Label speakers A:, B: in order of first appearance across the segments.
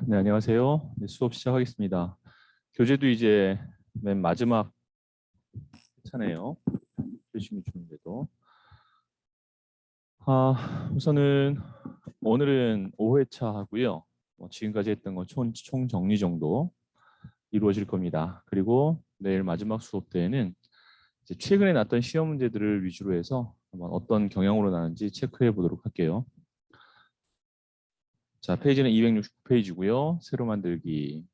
A: 네, 안녕하세요. 네, 수업 시작하겠습니다. 교재도 이제 맨 마지막 차네요. 열심히 주는데도. 우선은 오늘은 5회차 하고요. 지금까지 했던 거 총 정리 정도 이루어질 겁니다. 그리고 내일 마지막 수업 때에는 이제 최근에 났던 시험 문제들을 위주로 해서 한번 어떤 경향으로 나는지 체크해 보도록 할게요. 자, 페이지는 269페이지고요. 새로 만들기.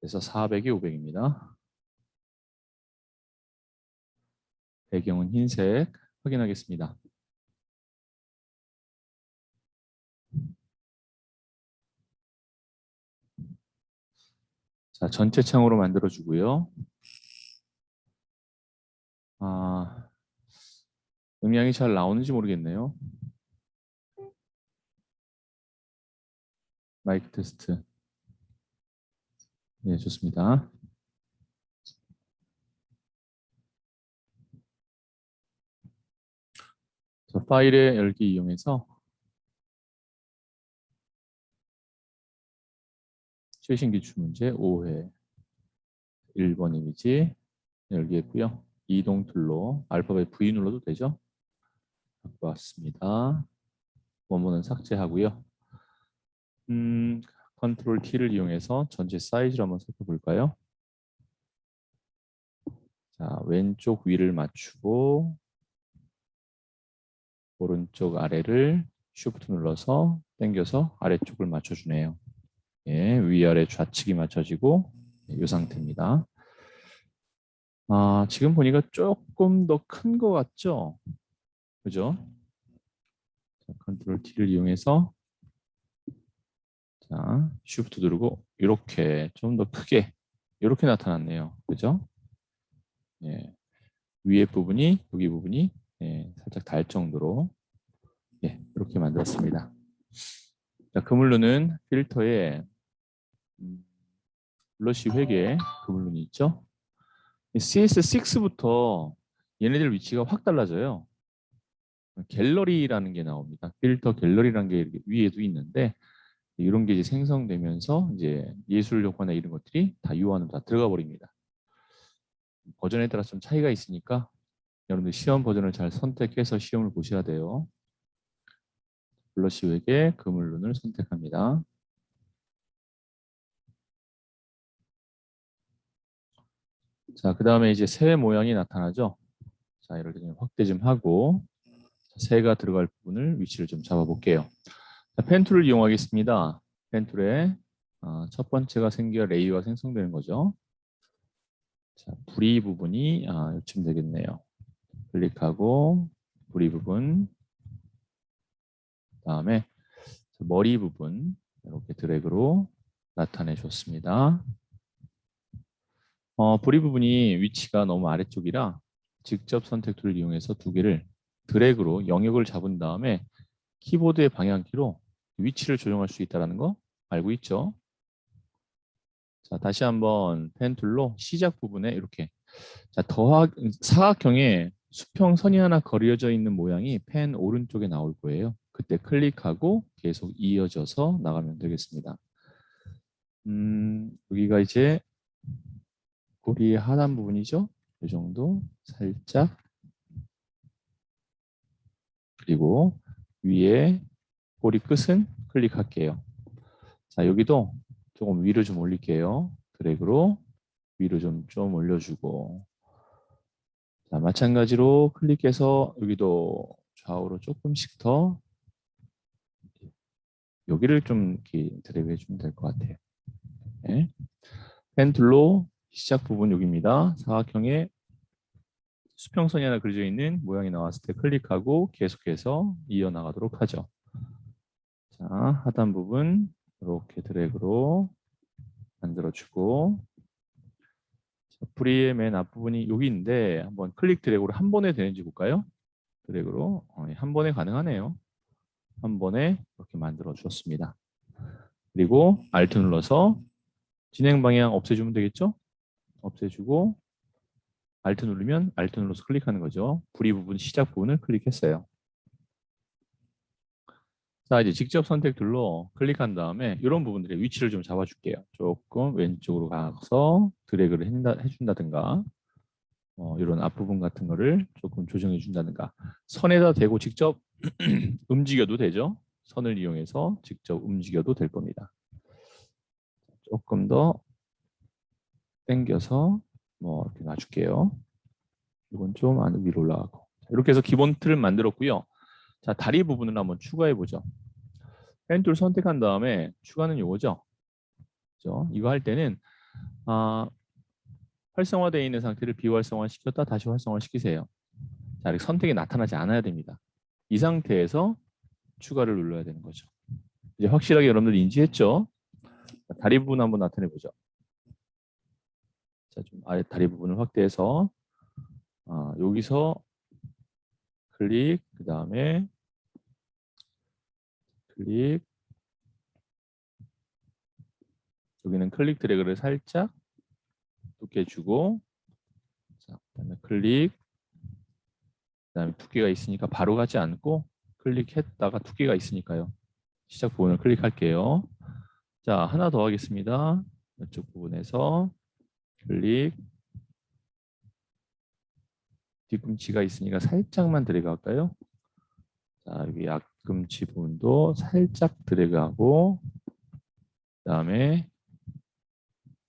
A: 그래서 400이 500입니다. 배경은 흰색 확인하겠습니다. 자, 전체 창으로 만들어 주고요. 음향이 잘 나오는지 모르겠네요. 마이크 테스트. 네, 좋습니다. 자, 파일의 열기 이용해서 최신 기출 문제 5회 1번 이미지 열기했고요. 이동 툴로 알파벳 V 눌러도 되죠? 갖고 왔습니다. 원본은 삭제하고요. 컨트롤 T를 이용해서 전체 사이즈를 한번 살펴볼까요? 자, 왼쪽 위를 맞추고 오른쪽 아래를 Shift 눌러서 당겨서 아래쪽을 맞춰주네요. 예, 위아래 좌측이 맞춰지고 이 상태입니다. 지금 보니까 조금 더 큰 것 같죠? 그죠? 자, 컨트롤 T를 이용해서 자, Shift 누르고 이렇게 좀 더 크게 이렇게 나타났네요. 그죠? 예, 위에 부분이 여기 부분이 예, 살짝 달 정도로 예, 이렇게 만들었습니다. 자, 그물루는 필터에 블러시 회계 그물루는 있죠? CS6부터 얘네들 위치가 확 달라져요. 갤러리라는 게 나옵니다. 필터 갤러리라는 게 위에도 있는데 이런 게 이제 생성되면서 이제 예술 효과나 이런 것들이 다 UI 다 들어가 버립니다. 버전에 따라 좀 차이가 있으니까 여러분들 시험 버전을 잘 선택해서 시험을 보셔야 돼요. 블러시 획의 그물룬을 선택합니다. 자, 그 다음에 이제 새 모양이 나타나죠. 자, 이럴 때 좀 확대 좀 하고 새가 들어갈 부분을 위치를 좀 잡아볼게요. 자, 펜 툴을 이용하겠습니다. 펜 툴에 첫 번째가 생겨 레이어가 생성되는 거죠. 자, 부리 부분이 요쯤 되겠네요. 클릭하고 부리 부분, 그다음에 머리 부분 이렇게 드래그로 나타내 줬습니다. 부리 부분이 위치가 너무 아래쪽이라 직접 선택 툴을 이용해서 두 개를 드래그로 영역을 잡은 다음에 키보드의 방향키로 위치를 조정할 수 있다는 거 알고 있죠? 자, 다시 한번 펜 툴로 시작 부분에 이렇게 자, 사각형에 수평선이 하나 그려져 있는 모양이 펜 오른쪽에 나올 거예요. 그때 클릭하고 계속 이어져서 나가면 되겠습니다. 여기가 이제 꼬리의 하단 부분이죠. 이 정도 살짝 그리고 위에 꼬리 끝은 클릭할게요. 자, 여기도 조금 위로 좀 올릴게요. 드래그로 위로 좀 올려주고 자, 마찬가지로 클릭해서 여기도 좌우로 조금씩 더 여기를 좀 이렇게 드래그 해주면 될 것 같아요. 네. 펜 툴로 시작 부분 여기입니다. 사각형에 수평선이 하나 그려져 있는 모양이 나왔을 때 클릭하고 계속해서 이어나가도록 하죠. 자, 하단 부분 이렇게 드래그로 만들어주고 부리의 맨 앞부분이 여기인데 한번 클릭 드래그로 한 번에 되는지 볼까요? 드래그로 한 번에 가능하네요. 한 번에 이렇게 만들어 주었습니다. 그리고 Alt 눌러서 진행 방향 없애주면 되겠죠? 없애주고 Alt 누르면 Alt 눌러서 클릭하는 거죠. 부리 부분 시작 부분을 클릭했어요. 자, 이제 직접 선택 툴로 클릭한 다음에 이런 부분들의 위치를 좀 잡아줄게요. 조금 왼쪽으로 가서 드래그를 해준다든가, 이런 앞부분 같은 거를 조금 조정해 준다든가, 선에다 대고 직접 움직여도 되죠. 선을 이용해서 직접 움직여도 될 겁니다. 조금 더 당겨서 뭐 이렇게 놔줄게요. 이건 좀 위로 올라가고. 이렇게 해서 기본 틀을 만들었고요. 자, 다리 부분을 한번 추가해 보죠. 펜툴 선택한 다음에 추가는 요거죠. 그죠? 이거 할 때는 활성화되어 있는 상태를 비활성화 시켰다 다시 활성화 시키세요. 자, 이렇게 선택이 나타나지 않아야 됩니다. 이 상태에서 추가를 눌러야 되는 거죠. 이제 확실하게 여러분들 인지했죠? 자, 다리 부분 한번 나타내 보죠. 자, 좀 아래 다리 부분을 확대해서 여기서 클릭, 그 다음에 클릭, 여기는 클릭 드래그를 살짝 두께 주고, 자, 그다음에 클릭, 그다음에 두께가 있으니까 바로 가지 않고 클릭했다가 두께가 있으니까요. 시작 부분을 클릭할게요. 자, 하나 더 하겠습니다. 이쪽 부분에서 클릭, 뒤꿈치가 있으니까 살짝만 드래그할까요? 자, 여기 앞꿈치 부분도 살짝 드래그하고, 그다음에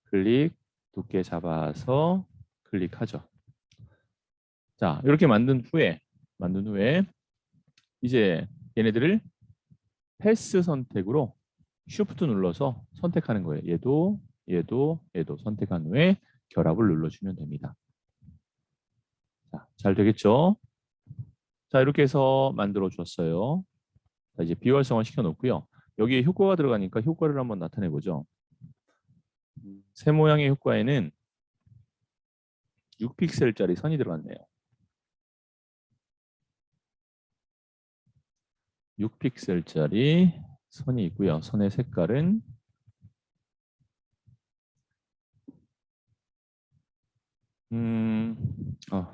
A: 클릭, 두께 잡아서 클릭하죠. 자, 이렇게 만든 후에 이제 얘네들을 패스 선택으로 쉬프트 눌러서 선택하는 거예요. 얘도 선택한 후에 결합을 눌러주면 됩니다. 자, 잘 되겠죠? 자, 이렇게 해서 만들어 줬어요. 자, 이제 비활성화 시켜 놓고요. 여기에 효과가 들어가니까 효과를 한번 나타내 보죠. 새 모양의 효과에는 6픽셀짜리 선이 들어갔네요. 6픽셀짜리 선이 있고요. 선의 색깔은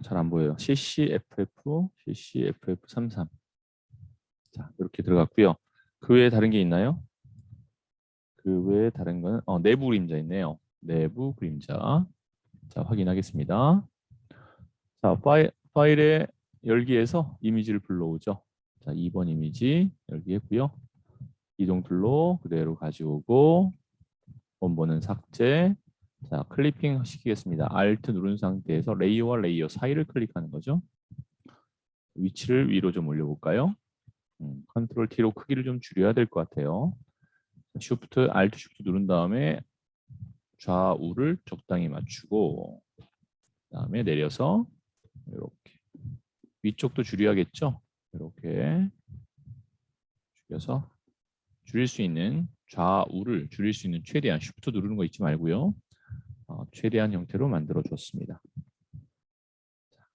A: 잘 안 보여요. CCFF33. 자, 이렇게 들어갔고요. 그 외에 다른 게 있나요? 그 외에 다른 거는 내부 그림자 있네요. 내부 그림자. 자, 확인하겠습니다. 자, 파일의 열기에서 이미지를 불러오죠. 자, 2번 이미지 열기했고요. 이동 툴로 그대로 가져오고 원본은 삭제. 자, 클리핑 시키겠습니다. Alt 누른 상태에서 레이어와 레이어 사이를 클릭하는 거죠. 위치를 위로 좀 올려볼까요? 컨트롤 T로 크기를 좀 줄여야 될 것 같아요. Shift, Alt, Shift 누른 다음에 좌우를 적당히 맞추고 그다음에 내려서 이렇게 위쪽도 줄여야겠죠? 이렇게 줄여서 줄일 수 있는 좌우를 줄일 수 있는 최대한 Shift 누르는 거 잊지 말고요. 최대한 형태로 만들어 줬습니다.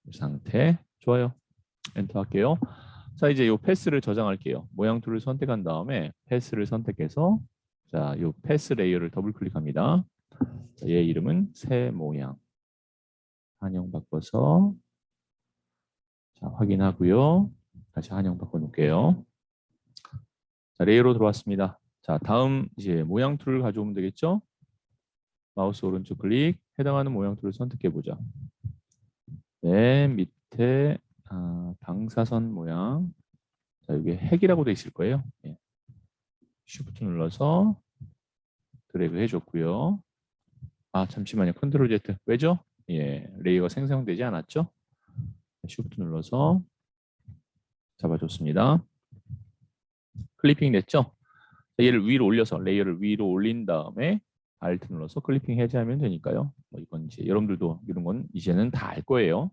A: 이 상태 좋아요. 엔터 할게요. 자, 이제 이 패스를 저장할게요. 모양 툴을 선택한 다음에 패스를 선택해서 자, 이 패스 레이어를 더블 클릭합니다. 자, 얘 이름은 새 모양. 한영 바꿔서 자, 확인하고요. 다시 한영 바꿔 놓을게요. 자, 레이어로 들어왔습니다. 자, 다음 이제 모양 툴을 가져오면 되겠죠? 마우스 오른쪽 클릭, 해당하는 모양 툴을 선택해 보자. 맨 밑에 방사선 모양. 자, 여기 핵이라고 돼 있을 거예요. 예. 쉬프트 눌러서 드래그 해줬고요. 잠시만요. 컨트롤 Z. 왜죠? 예, 레이어가 생성되지 않았죠? 쉬프트 눌러서 잡아줬습니다. 클리핑 됐죠? 얘를 위로 올려서 레이어를 위로 올린 다음에 Alt 눌러서 클리핑 해제하면 되니까요. 이건 이제 여러분들도 이런 건 이제는 다 알 거예요.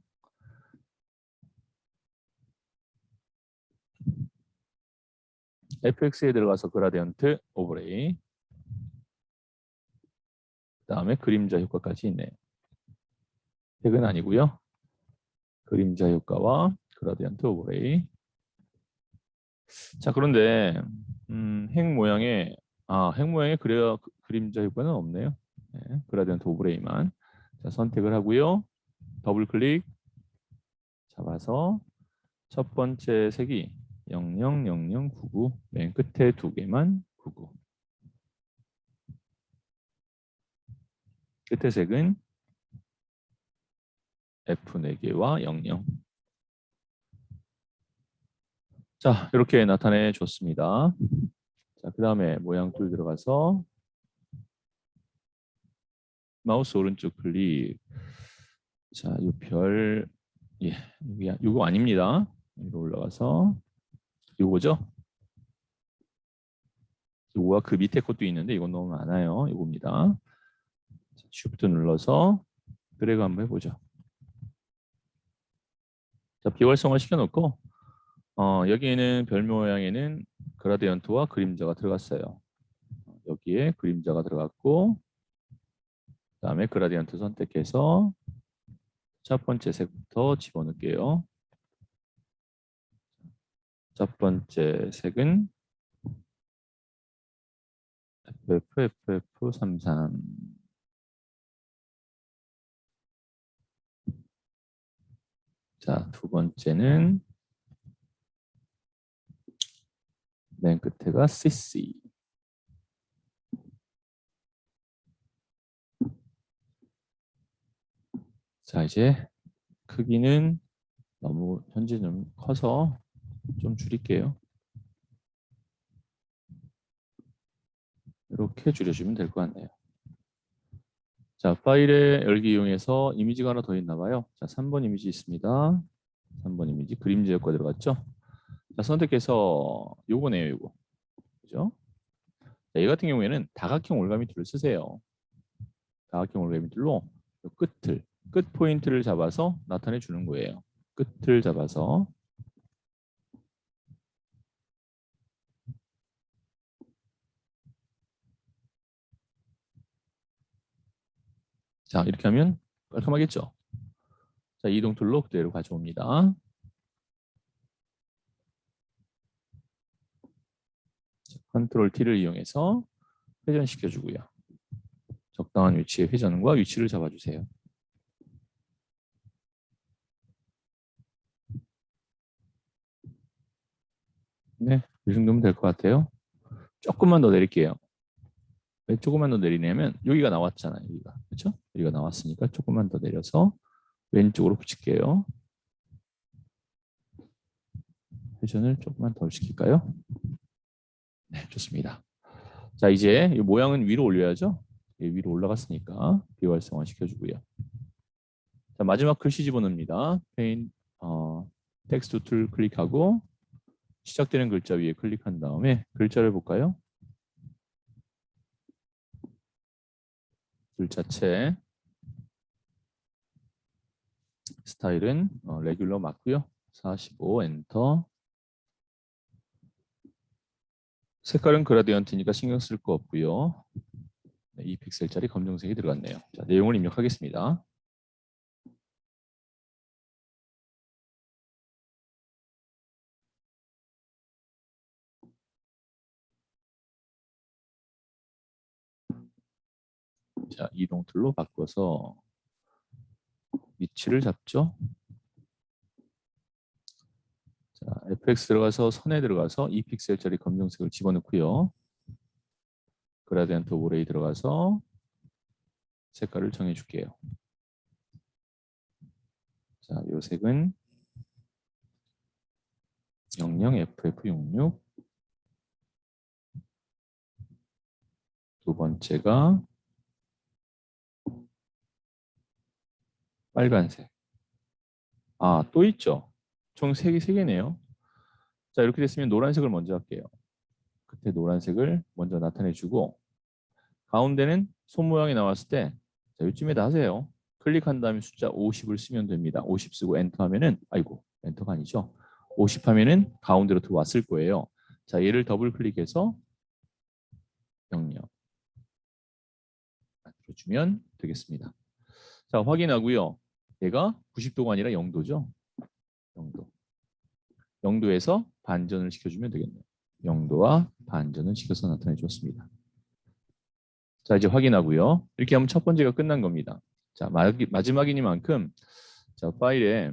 A: FX에 들어가서 그라디언트 오버레이. 그다음에 그림자 효과까지 있네요. 핵은 아니고요. 그림자 효과와 그라디언트 오버레이. 자, 그런데 핵 모양의 그림자 효과는 없네요. 네, 그라디언트 오버레이만. 자, 선택을 하고요. 더블 클릭 잡아서 첫 번째 색이 000099 맨 끝에 두 개만 99. 끝에 색은 F 4개와 00. 자, 이렇게 나타내 줬습니다. 자, 그 다음에 모양 툴 들어가서 마우스 오른쪽 클릭. 자, 이 별, 예, 이거 아닙니다. 위로 올라가서 이거죠? 이거와 그 밑에 것도 있는데 이건 너무 많아요. 이겁니다. 쉬프트 눌러서 드래그 한번 해보죠. 자, 비활성화 시켜놓고 여기에는 별 모양에는 그라디언트와 그림자가 들어갔어요. 여기에 그림자가 들어갔고 그다음에 그라디언트 선택해서 첫 번째 색부터 집어넣을게요. 첫 번째 색은 FFF33. 자, 두 번째는 맨 끝에가 CC. 자, 이제 크기는 너무 현재 좀 커서 좀 줄일게요. 이렇게 줄여주면 될 것 같네요. 자, 파일의 열기 이용해서 이미지가 하나 더 있나 봐요. 자, 3번 이미지 있습니다. 3번 이미지 그림자 효과 들어갔죠? 자, 선택해서 요거네요, 요거. 그죠? 자, 이 같은 경우에는 다각형 올가미 툴을 쓰세요. 다각형 올가미 툴로 끝 포인트를 잡아서 나타내 주는 거예요. 끝을 잡아서. 자, 이렇게 하면 깔끔하겠죠? 자, 이동 툴로 그대로 가져옵니다. 컨트롤 T를 이용해서 회전시켜 주고요. 적당한 위치의 회전과 위치를 잡아주세요. 네, 이 정도면 될 것 같아요. 조금만 더 내릴게요. 왜 조금만 더 내리냐면 여기가 나왔잖아요. 여기가. 그렇죠? 여기가 나왔으니까 조금만 더 내려서 왼쪽으로 붙일게요. 회전을 조금만 더 시킬까요? 네, 좋습니다. 자, 이제 이 모양은 위로 올려야죠. 위로 올라갔으니까 비활성화 시켜주고요. 자, 마지막 글씨 집어넣습니다. 페인 텍스트 툴 클릭하고 시작되는 글자 위에 클릭한 다음에 글자를 볼까요? 글자체 스타일은 레귤러 맞고요. 45 엔터. 색깔은 그라디언트니까 신경 쓸 거 없고요. 네, 2픽셀짜리 검정색이 들어갔네요. 자, 내용을 입력하겠습니다. 자, 이동 툴로 바꿔서 위치를 잡죠. 자, FX 들어가서 선에 들어가서 2픽셀짜리 검정색을 집어넣고요. 그라디언트 오레이 들어가서 색깔을 정해줄게요. 자, 이 색은 00FF66. 두 번째가 빨간색. 아, 또 있죠. 총 3개네요. 자, 이렇게 됐으면 노란색을 먼저 할게요. 끝에 노란색을 먼저 나타내주고 가운데는 손 모양이 나왔을 때 자, 이쯤에다 하세요. 클릭한 다음에 숫자 50을 쓰면 됩니다. 50 쓰고 엔터 하면은 아이고 엔터가 아니죠. 50 하면은 가운데로 들어왔을 거예요. 자, 얘를 더블 클릭해서 00 만들어주면 되겠습니다. 자, 확인하고요. 얘가 90도가 아니라 0도죠. 0도. 0도에서 반전을 시켜주면 되겠네요. 0도와 반전을 시켜서 나타내 줬습니다. 자, 이제 확인하고요. 이렇게 하면 첫 번째가 끝난 겁니다. 자, 마지막이니만큼 자, 파일에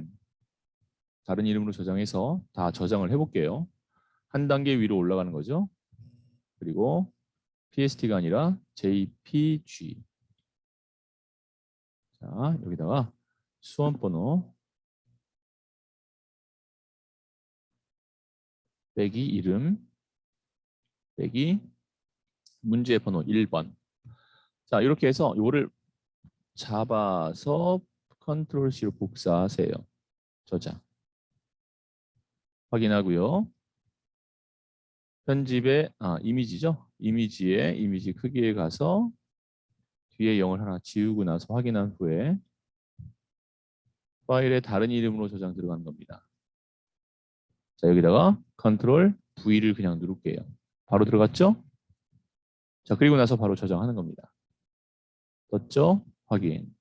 A: 다른 이름으로 저장해서 다 저장을 해볼게요. 한 단계 위로 올라가는 거죠. 그리고 PST가 아니라 JPG. 자, 여기다가 수험번호 빼기 이름 빼기 문제 번호 1번. 자, 이렇게 해서 이거를 잡아서 컨트롤 C로 복사하세요. 저장. 확인하고요. 편집에 이미지죠. 이미지에 이미지 크기에 가서 뒤에 0을 하나 지우고 나서 확인한 후에 파일에 다른 이름으로 저장 들어가는 겁니다. 자, 여기다가 컨트롤 V를 그냥 누를게요. 바로 들어갔죠? 자, 그리고 나서 바로 저장하는 겁니다. 떴죠? 확인.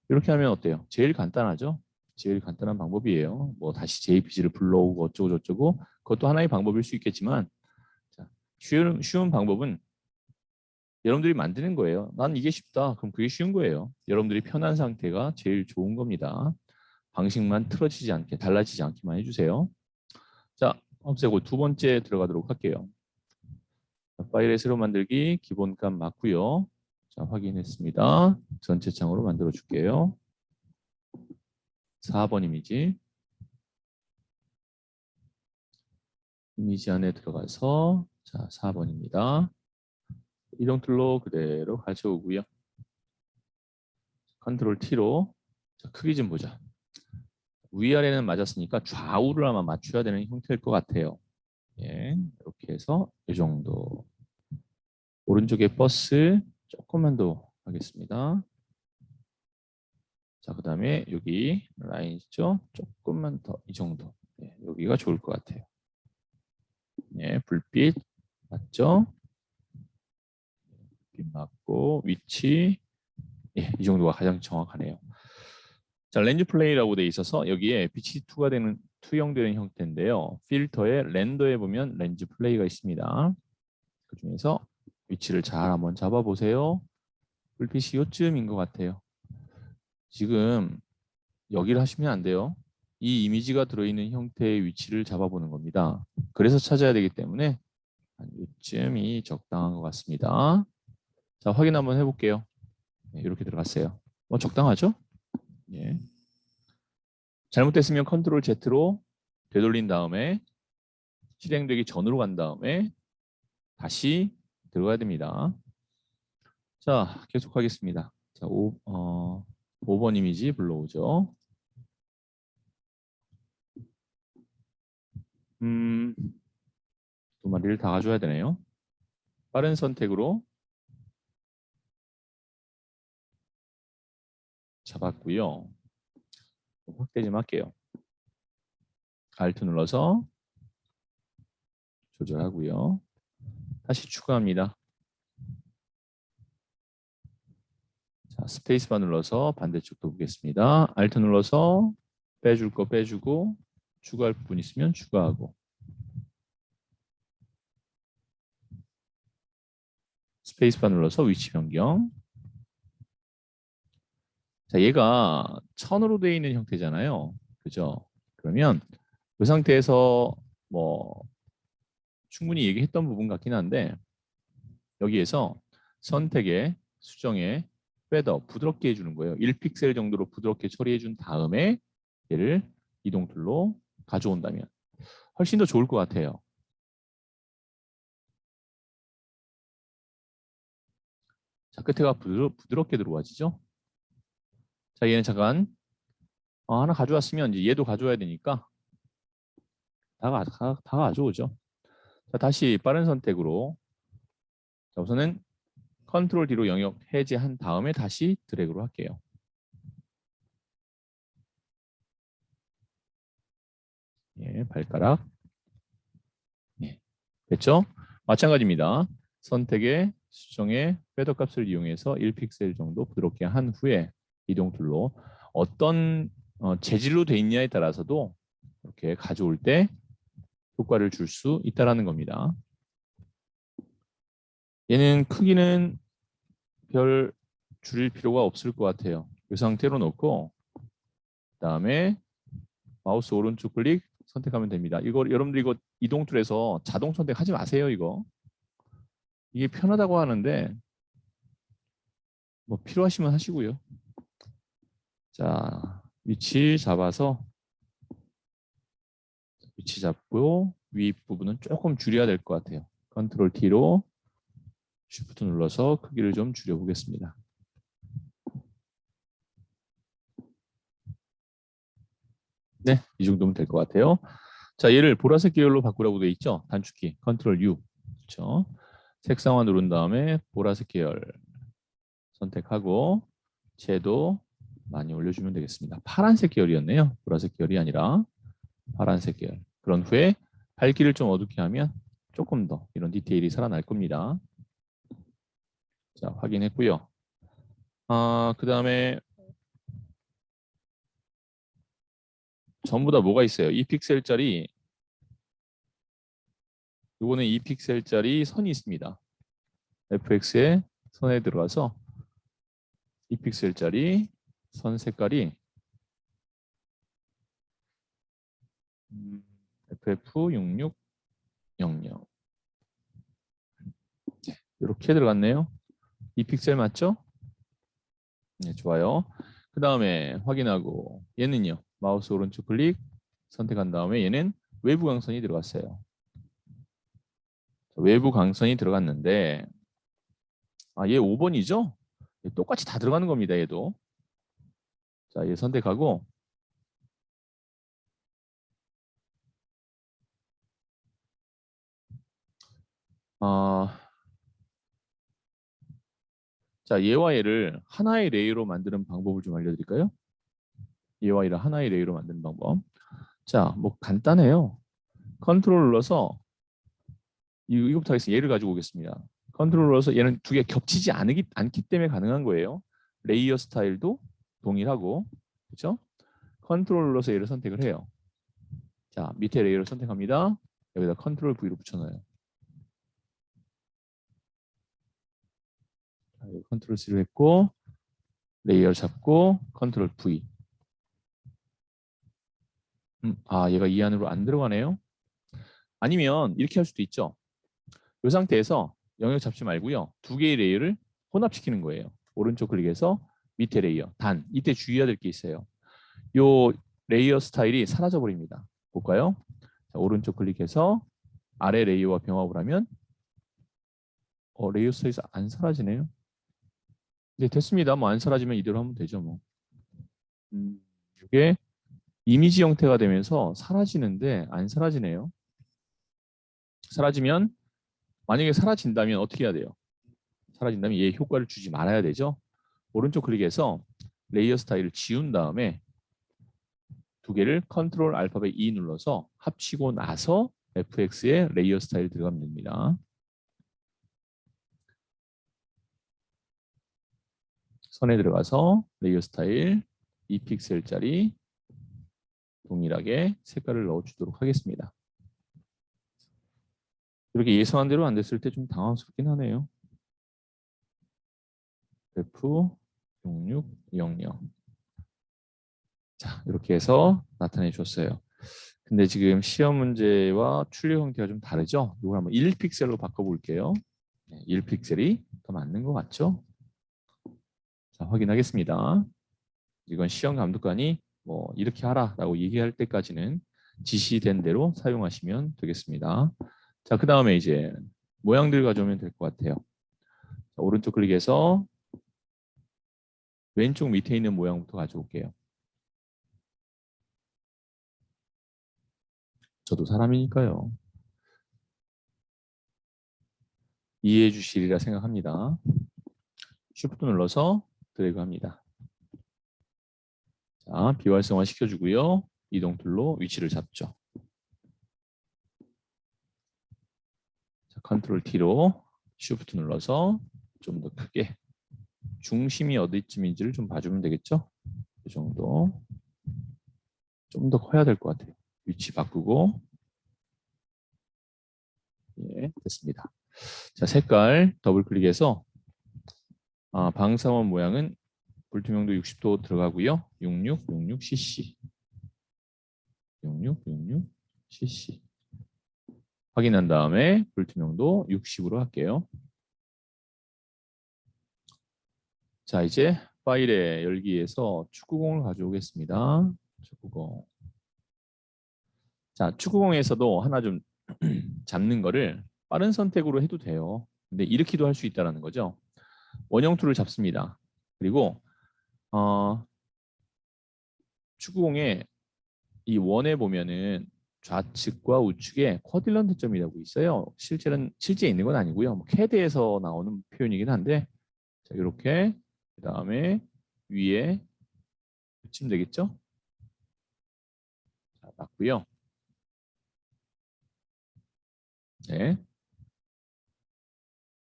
A: 이렇게 하면 어때요? 제일 간단하죠? 제일 간단한 방법이에요. 뭐 다시 JPG를 불러오고 어쩌고 저쩌고 그것도 하나의 방법일 수 있겠지만 자, 쉬운 방법은 여러분들이 만드는 거예요. 난 이게 쉽다. 그럼 그게 쉬운 거예요. 여러분들이 편한 상태가 제일 좋은 겁니다. 방식만 틀어지지 않게, 달라지지 않게만 해주세요. 자, 없애고 두 번째 들어가도록 할게요. 파일의 새로 만들기 기본값 맞고요. 자, 확인했습니다. 전체 창으로 만들어 줄게요. 4번 이미지. 이미지 안에 들어가서 자, 4번입니다. 이동 툴로 그대로 가져오고요. 컨트롤 T로 자, 크기 좀 보자. 위아래는 맞았으니까 좌우를 아마 맞춰야 되는 형태일 것 같아요. 예, 이렇게 해서 이 정도. 오른쪽에 버스 조금만 더 하겠습니다. 자, 그 다음에 여기 라인 있죠? 조금만 더 이 정도. 예, 여기가 좋을 것 같아요. 예, 불빛 맞죠? 불빛 맞고 위치 예, 이 정도가 가장 정확하네요. 자, 렌즈 플레이라고 돼 있어서 여기에 빛이 투영되는 형태인데요. 필터에 렌더에 보면 렌즈 플레이가 있습니다. 그 중에서 위치를 잘 한번 잡아보세요. 불빛이 요쯤인 것 같아요. 지금 여기를 하시면 안 돼요. 이 이미지가 들어있는 형태의 위치를 잡아보는 겁니다. 그래서 찾아야 되기 때문에 한 요쯤이 적당한 것 같습니다. 자, 확인 한번 해볼게요. 네, 이렇게 들어갔어요. 적당하죠? 예. 잘못됐으면 컨트롤 Z로 되돌린 다음에 실행되기 전으로 간 다음에 다시 들어가야 됩니다. 자, 계속하겠습니다. 자, 5번 이미지 불러오죠. 두 마리를 다 가져야 되네요. 빠른 선택으로 잡았고요. 확대 좀 할게요. Alt 눌러서 조절하고요. 다시 추가합니다. 자, 스페이스바 눌러서 반대쪽도 보겠습니다. Alt 눌러서 빼줄 거 빼주고 추가할 부분 있으면 추가하고 스페이스바 눌러서 위치 변경. 자, 얘가 천으로 되어 있는 형태잖아요. 그죠? 그러면 그 상태에서 뭐 충분히 얘기했던 부분 같긴 한데 여기에서 선택에 수정에 빼더 부드럽게 해주는 거예요. 1픽셀 정도로 부드럽게 처리해 준 다음에 얘를 이동 툴로 가져온다면 훨씬 더 좋을 것 같아요. 자, 끝에가 부드럽게 들어와지죠. 자, 얘는 잠깐 하나 가져왔으면 이제 얘도 가져와야 되니까 다 가져오죠. 자, 다시 빠른 선택으로 자, 우선은 컨트롤 D로 영역 해제한 다음에 다시 드래그로 할게요. 예, 발가락. 예, 됐죠? 마찬가지입니다. 선택에 수정에 패더 값을 이용해서 1픽셀 정도 부드럽게 한 후에 이동 툴로 어떤 재질로 돼 있냐에 따라서도 이렇게 가져올 때 효과를 줄 수 있다는 겁니다. 얘는 크기는 별 줄일 필요가 없을 것 같아요. 이 상태로 놓고 그다음에 마우스 오른쪽 클릭 선택하면 됩니다. 여러분들 이거 이동 툴에서 자동 선택하지 마세요, 이거. 이게 편하다고 하는데 뭐 필요하시면 하시고요. 자, 위치 잡아서 위치 잡고 윗부분은 조금 줄여야 될 것 같아요. 컨트롤 T로 Shift 눌러서 크기를 좀 줄여 보겠습니다. 네, 이 정도면 될 것 같아요. 자, 얘를 보라색 계열로 바꾸라고 되어 있죠. 단축키 컨트롤 U. 그렇죠? 색상화 누른 다음에 보라색 계열 선택하고 채도 많이 올려주면 되겠습니다. 파란색 계열이었네요. 보라색 계열이 아니라 파란색 계열. 그런 후에 밝기를 좀 어둡게 하면 조금 더 이런 디테일이 살아날 겁니다. 자, 확인했고요. 그 다음에 전부 다 뭐가 있어요? 2픽셀짜리 요거는 2픽셀짜리 선이 있습니다. fx에 선에 들어가서 2픽셀짜리 선 색깔이 FF6600 이렇게 들어갔네요. 2픽셀 맞죠? 네, 좋아요. 그 다음에 확인하고 얘는요. 마우스 오른쪽 클릭 선택한 다음에 얘는 외부 강선이 들어갔어요. 외부 강선이 들어갔는데 얘 5번이죠? 똑같이 다 들어가는 겁니다. 얘도. 자, 얘 선택하고 자, 얘와 얘를 하나의 레이어로 만드는 방법을 좀 알려드릴까요? 얘와 얘를 하나의 레이어로 만드는 방법. 자, 뭐 간단해요. 컨트롤 눌러서 이거부터 하겠습니다. 얘를 가지고 오겠습니다. 컨트롤 눌러서 얘는 두 개 겹치지 않기 때문에 가능한 거예요. 레이어 스타일도 동일하고 그렇죠? 컨트롤 눌러서 얘를 선택을 해요. 자, 밑에 레이어를 선택합니다. 여기다 컨트롤 V로 붙여넣어요. 컨트롤 C로 했고 레이어 잡고 컨트롤 V. 얘가 이 안으로 안 들어가네요. 아니면 이렇게 할 수도 있죠. 이 상태에서 영역 잡지 말고요. 두 개의 레이어를 혼합시키는 거예요. 오른쪽 클릭해서 밑에 레이어, 단. 이때 주의해야 될 게 있어요. 이 레이어 스타일이 사라져 버립니다. 볼까요? 자, 오른쪽 클릭해서 아래 레이어와 병합을 하면 레이어 스타일이 안 사라지네요. 네, 됐습니다. 뭐 안 사라지면 이대로 하면 되죠. 뭐. 이게 이미지 형태가 되면서 사라지는데 안 사라지네요. 사라지면 만약에 사라진다면 어떻게 해야 돼요? 사라진다면 얘 효과를 주지 말아야 되죠. 오른쪽 클릭해서 레이어 스타일을 지운 다음에 두 개를 컨트롤 알파벳 E 눌러서 합치고 나서 FX에 레이어 스타일 들어가면 됩니다. 선에 들어가서 레이어 스타일 2픽셀짜리 동일하게 색깔을 넣어주도록 하겠습니다. 이렇게 예상한 대로 안 됐을 때 좀 당황스럽긴 하네요. F6600 자, 이렇게 해서 나타내 줬어요. 근데 지금 시험 문제와 출력 형태가 좀 다르죠? 이걸 한번 1픽셀로 바꿔볼게요. 1픽셀이 더 맞는 것 같죠? 자, 확인하겠습니다. 이건 시험 감독관이 뭐 이렇게 하라라고 얘기할 때까지는 지시된 대로 사용하시면 되겠습니다. 자, 그 다음에 이제 모양들 가져오면 될 것 같아요. 자, 오른쪽 클릭해서 왼쪽 밑에 있는 모양부터 가져올게요. 저도 사람이니까요. 이해해 주시리라 생각합니다. 쉬프트 눌러서 드래그 합니다. 자, 비활성화 시켜주고요. 이동 툴로 위치를 잡죠. 자, 컨트롤 T로 쉬프트 눌러서 좀 더 크게 중심이 어디쯤인지를 좀 봐주면 되겠죠? 이 정도. 좀 더 커야 될 것 같아요. 위치 바꾸고. 예, 됐습니다. 자, 색깔 더블 클릭해서 방사원 모양은 불투명도 60도 들어가고요. 6666cc. 6666cc. 확인한 다음에 불투명도 60으로 할게요. 자, 이제 파일의 열기에서 축구공을 가져오겠습니다. 축구공. 자, 축구공에서도 하나 좀 잡는 거를 빠른 선택으로 해도 돼요. 근데 이렇게도 할 수 있다는 거죠. 원형 툴을 잡습니다. 그리고 축구공의 이 원에 보면은 좌측과 우측에 쿼딜런트 점이라고 있어요. 실제 있는 건 아니고요. 뭐 CAD에서 나오는 표현이긴 한데, 자, 이렇게 그다음에 위에 붙이면 되겠죠? 자, 맞고요. 네,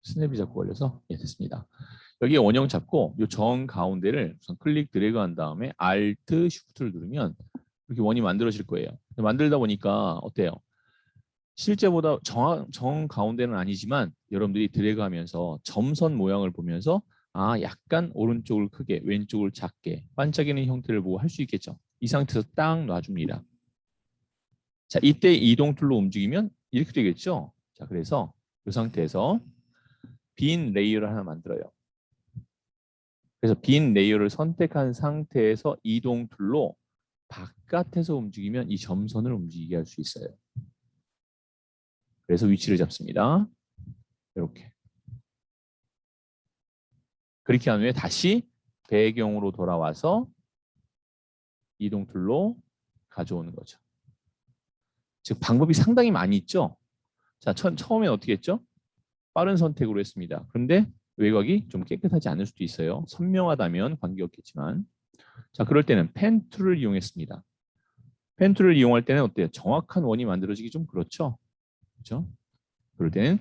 A: 스냅이 자꾸 걸려서 예, 됐습니다. 여기에 원형 잡고 이 정 가운데를 우선 클릭 드래그 한 다음에 Alt Shift를 누르면 이렇게 원이 만들어질 거예요. 만들다 보니까 어때요? 실제보다 정 가운데는 아니지만 여러분들이 드래그 하면서 점선 모양을 보면서 아, 약간 오른쪽을 크게 왼쪽을 작게 반짝이는 형태를 보고 할 수 있겠죠. 이 상태에서 딱 놔줍니다. 자, 이때 이동 툴로 움직이면 이렇게 되겠죠. 자, 그래서 이 상태에서 빈 레이어를 하나 만들어요. 그래서 빈 레이어를 선택한 상태에서 이동 툴로 바깥에서 움직이면 이 점선을 움직이게 할 수 있어요. 그래서 위치를 잡습니다. 이렇게. 그렇게 한 후에 다시 배경으로 돌아와서 이동 툴로 가져오는 거죠. 즉 방법이 상당히 많이 있죠. 자, 처음엔 어떻게 했죠? 빠른 선택으로 했습니다. 그런데 외곽이 좀 깨끗하지 않을 수도 있어요. 선명하다면 관계없겠지만. 자, 그럴 때는 펜 툴을 이용했습니다. 펜 툴을 이용할 때는 어때요? 정확한 원이 만들어지기 좀 그렇죠. 그렇죠? 그럴 때는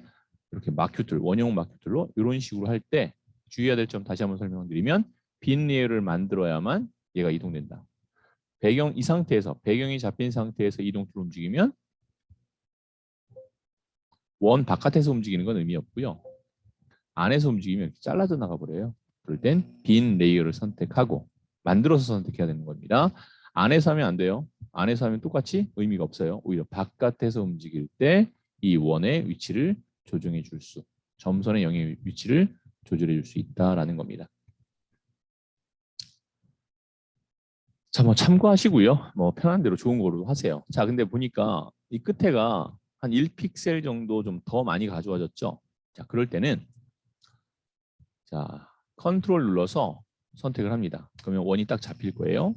A: 이렇게 마큐 툴, 원형 마큐 툴로 이런 식으로 할 때 주의해야 될 점 다시 한번 설명드리면 빈 레이어를 만들어야만 얘가 이동된다. 배경 이 상태에서 배경이 잡힌 상태에서 이동 툴을 움직이면 원 바깥에서 움직이는 건 의미 없고요. 안에서 움직이면 이렇게 잘라져 나가 버려요. 그럴 땐 빈 레이어를 선택하고 만들어서 선택해야 되는 겁니다. 안에서 하면 안 돼요. 안에서 하면 똑같이 의미가 없어요. 오히려 바깥에서 움직일 때 이 원의 위치를 조정해 줄 수, 점선의 영의 위치를 조절해 줄 수 있다라는 겁니다. 자, 뭐 참고하시고요. 뭐 편한 대로 좋은 거로 하세요. 자, 근데 보니까 이 끝에가 한 1픽셀 정도 좀 더 많이 가져와졌죠. 자, 그럴 때는 자, 컨트롤 눌러서 선택을 합니다. 그러면 원이 딱 잡힐 거예요.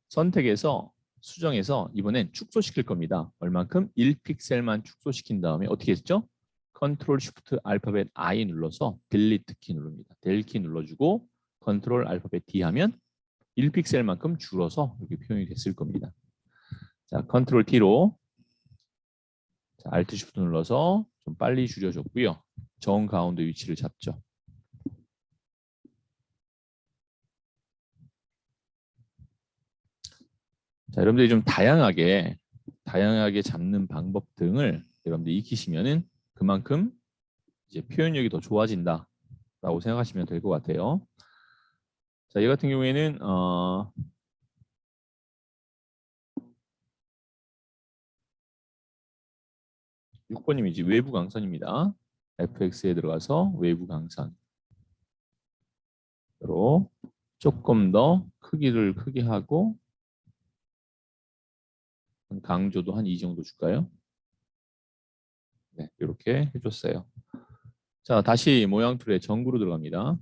A: 선택해서 수정해서 이번엔 축소시킬 겁니다. 얼만큼? 1픽셀만 축소시킨 다음에 어떻게 했죠? 컨트롤 쉬프트 알파벳 I 눌러서 딜리트 키 누릅니다. 델 키 눌러주고 컨트롤 알파벳 D 하면 1픽셀만큼 줄어서 이렇게 표현이 됐을 겁니다. 자, 컨트롤 T로 자, 알트 쉬프트 눌러서 좀 빨리 줄여줬고요. 정 가운데 위치를 잡죠. 자, 여러분들이 좀 다양하게 잡는 방법 등을 여러분들이 익히시면은 그만큼 이제 표현력이 더 좋아진다라고 생각하시면 될 것 같아요. 자, 이 같은 경우에는 6번님이지 외부 강선입니다. fx에 들어가서 외부 강선으로 조금 더 크기를 크게 하고 강조도 한 이 정도 줄까요? 네, 이렇게 해줬어요. 자, 다시 모양 툴의 전구로 들어갑니다.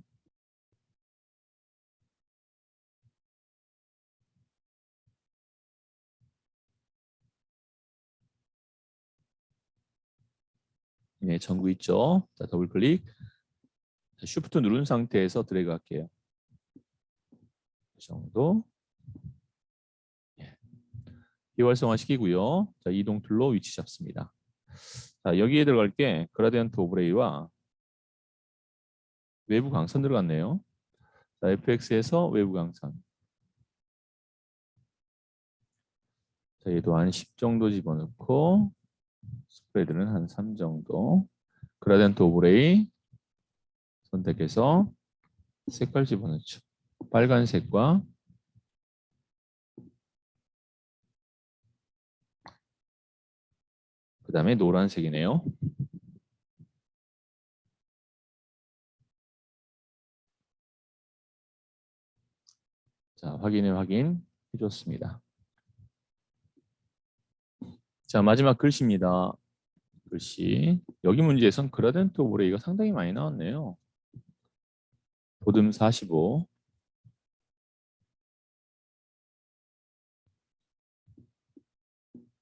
A: 네, 전구 있죠. 자, 더블 클릭. 쉬프트 누른 상태에서 드래그 할게요. 이 정도. 예. 비활성화 시키고요. 자, 이동 툴로 위치 잡습니다. 자, 여기에 들어갈 게 그라디언트 오브레이와 외부 강선 들어갔네요. 자, fx에서 외부 강선. 자, 얘도 한 10 정도 집어넣고 스프레드는 한 3 정도. 그라디언트 오브레이 선택해서 색깔 집어넣죠. 빨간색과 다음에 노란색이네요. 자, 확인 해줬습니다. 자, 마지막 글씨입니다. 글씨. 여기 문제에선 그라덴트 오브 레이가 상당히 많이 나왔네요. 보듬 45.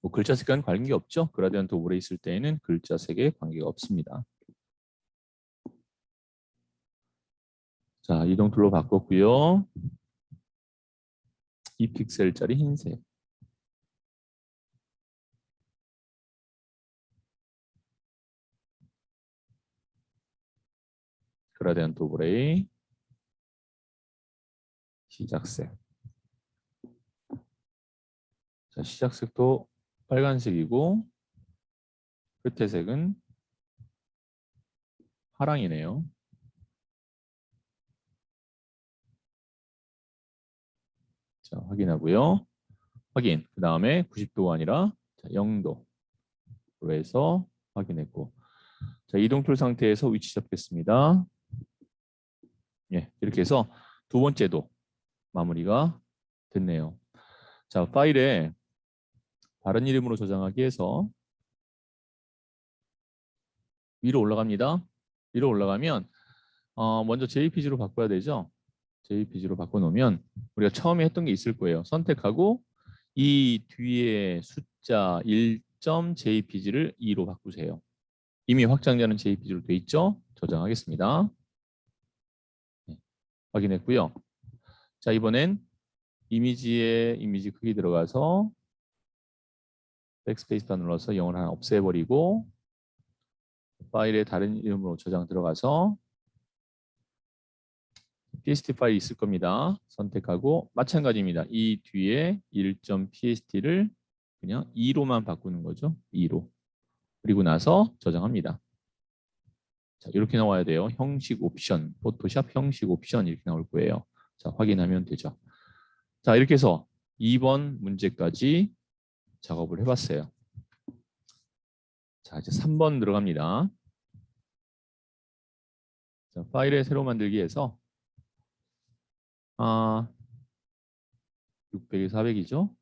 A: 뭐 글자 색깔은 관계 없죠. 그라디언트 오브 레이 있을 때에는 글자 색에 관계가 없습니다. 자, 이동 툴로 바꿨고요. 2픽셀짜리 흰색. 그라디언트 오브 레이. 시작색. 자, 시작색도 빨간색이고 끝에 색은 파랑이네요. 자, 확인하고요. 확인. 그 다음에 90도가 아니라 0도로 해서 확인했고. 자, 이동 툴 상태에서 위치 잡겠습니다. 예, 이렇게 해서 두 번째도 마무리가 됐네요. 자, 파일에 다른 이름으로 저장하기 위해서 위로 올라갑니다. 위로 올라가면 먼저 JPG로 바꿔야 되죠. JPG로 바꿔놓으면 우리가 처음에 했던 게 있을 거예요. 선택하고 이 뒤에 숫자 1.jpg를 2로 바꾸세요. 이미 확장자는 JPG로 돼 있죠. 저장하겠습니다. 네, 확인했고요. 자, 이번엔 이미지에 이미지 크기 들어가서 백스페이스 바 눌러서 영어를 하나 없애버리고 파일에 다른 이름으로 저장 들어가서 PST 파일이 있을 겁니다. 선택하고 마찬가지입니다. 이 뒤에 1.pst를 그냥 2로만 바꾸는 거죠. 2로. 그리고 나서 저장합니다. 자, 이렇게 나와야 돼요. 형식 옵션, 포토샵 형식 옵션 이렇게 나올 거예요. 자, 확인하면 되죠. 자, 이렇게 해서 2번 문제까지 작업을 해봤어요. 자, 이제 3번 들어갑니다. 자, 파일에 새로 만들기 위해서 600에 400이죠.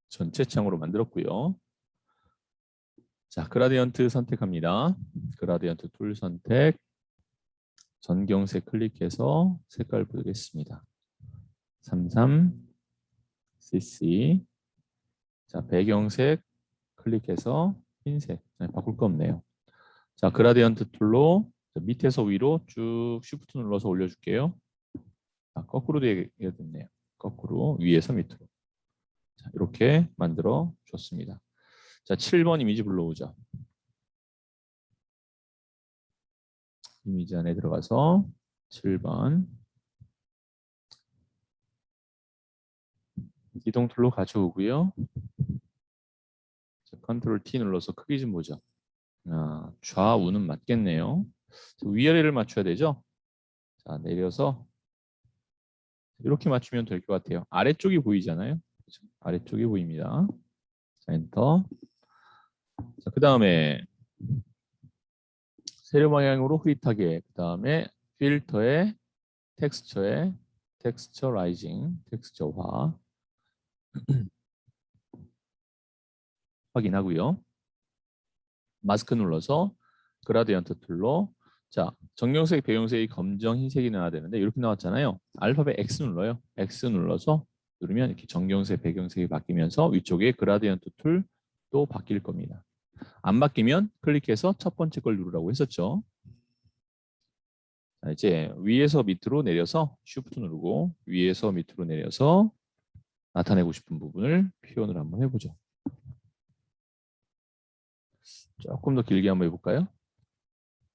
A: 전체 창으로 만들었고요. 자, 그라디언트 선택합니다. 그라디언트 툴 선택. 전경색 클릭해서 색깔 보겠습니다. 33 cc. 자, 배경색 클릭해서 흰색. 바꿀 거 없네요. 자, 그라디언트 툴로 밑에서 위로 쭉 쉬프트 눌러서 올려줄게요. 거꾸로 되게 됐네요. 거꾸로 위에서 밑으로. 자, 이렇게 만들어 줬습니다. 자, 7번 이미지 불러오죠. 이미지 안에 들어가서 7번 이동 툴로 가져오고요. 자, 컨트롤 T 눌러서 크기 좀 보죠. 좌우는 맞겠네요. 위아래를 맞춰야 되죠. 자, 내려서 이렇게 맞추면 될 것 같아요. 아래쪽이 보이잖아요. 그렇죠? 아래쪽이 보입니다. 자, 엔터. 자, 그 다음에 세로 방향으로 흐릿하게, 그 다음에 필터에 텍스처에 텍스처라이징, 텍스처화 확인하고요. 마스크 눌러서 그라디언트 툴로 자, 정경색, 배경색이 검정, 흰색이 나와야 되는데 이렇게 나왔잖아요. 알파벳 X 눌러요. X 눌러서 누르면 이렇게 정경색, 배경색이 바뀌면서 위쪽에 그라디언트 툴도 바뀔 겁니다. 안 바뀌면 클릭해서 첫 번째 걸 누르라고 했었죠. 자, 이제 위에서 밑으로 내려서 Shift 누르고 위에서 밑으로 내려서 나타내고 싶은 부분을 표현을 한번 해보죠. 조금 더 길게 한번 해볼까요?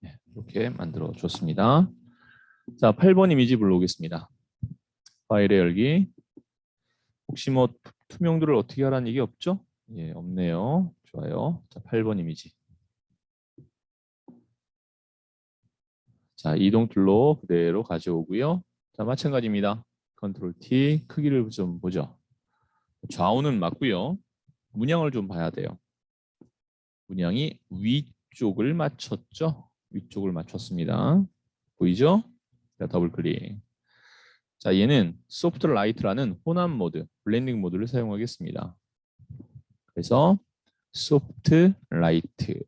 A: 네, 이렇게 만들어 줬습니다. 자, 8번 이미지 불러오겠습니다. 파일의 열기. 혹시 뭐 투명도를 어떻게 하라는 얘기 없죠? 예, 없네요. 좋아요. 자, 8번 이미지. 자, 이동 툴로 그대로 가져오고요. 자, 마찬가지입니다. 컨트롤 T 크기를 좀 보죠. 좌우는 맞고요. 문양을 좀 봐야 돼요. 문양이 위쪽을 맞췄죠? 위쪽을 맞췄습니다. 보이죠? 자, 더블 클릭. 자, 얘는 소프트 라이트라는 혼합 모드, 블렌딩 모드를 사용하겠습니다. 그래서 소프트 라이트.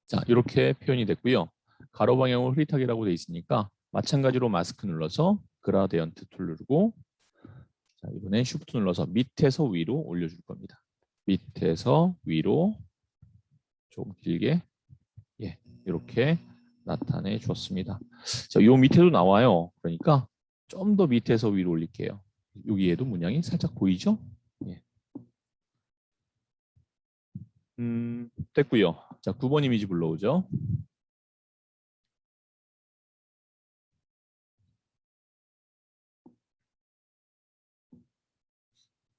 A: 자, 이렇게 표현이 됐고요. 가로 방향으로 흐릿하게라고 되어 있으니까 마찬가지로 마스크 눌러서 그라디언트 툴 누르고 자, 이번엔 쉬프트 눌러서 밑에서 위로 올려줄 겁니다. 밑에서 위로 좀 길게 예, 이렇게 나타내 줬습니다. 자, 요 밑에도 나와요. 그러니까 좀 더 밑에서 위로 올릴게요. 여기에도 문양이 살짝 보이죠? 예. 됐고요. 자, 9번 이미지 불러오죠.